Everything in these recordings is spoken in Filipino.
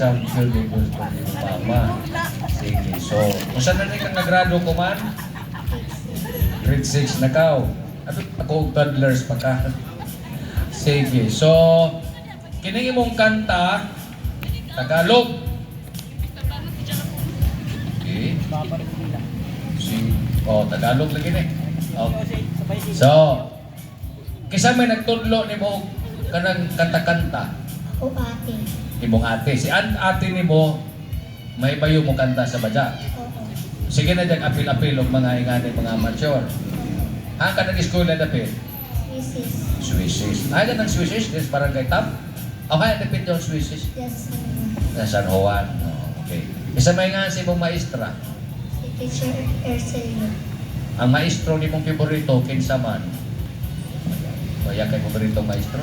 champion ni gusto ni Mama. Sige, so, kung saan na rin kang nagrado ko man? Grade 6 na ka. Ako toddlers pa ka. Sige, so, kining imong kanta, Tagalog. Okay. Tagalog lagi ni. Okay. So, kisa may nagtudlo ni mo kanang kanta-kanta? O ate. Imong ate. Si ate ni mo, may bayo mo kanta sa badya. Oo. Sige na dyan, apil-apil o mga ingani, mga amateur. Ha, ka nag-school na dapil? Mrs. Swisses. Ay, ka ng Swisses? Yes, parang kay Tam? Okay, dapil doon Swisses. Yes. Sa San Juan. Okay. Isa may nga si mong maestra. Si Teacher Ercelio. Ang maestro ni mong favorito, kinsa man? O, yan kay favorito maestro?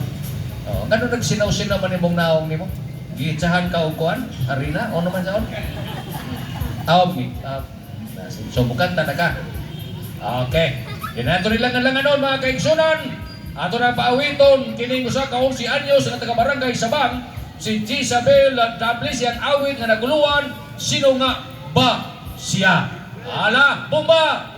O, gano'n nagsinaw-sinaw man ni mong naong ni mo? Giitsahan ka o kuhan? Harina? O naman saan? Okay. So, bukan ka. Okay. Dinato nilang nga lang anon, mga kaigsunan. Ato na paawiton, kining usa ka 11 anyos nga taga-barangay Sabang, si Jezabel W. siyang awit nga naguluan, sino nga ba siya? Ala, bomba!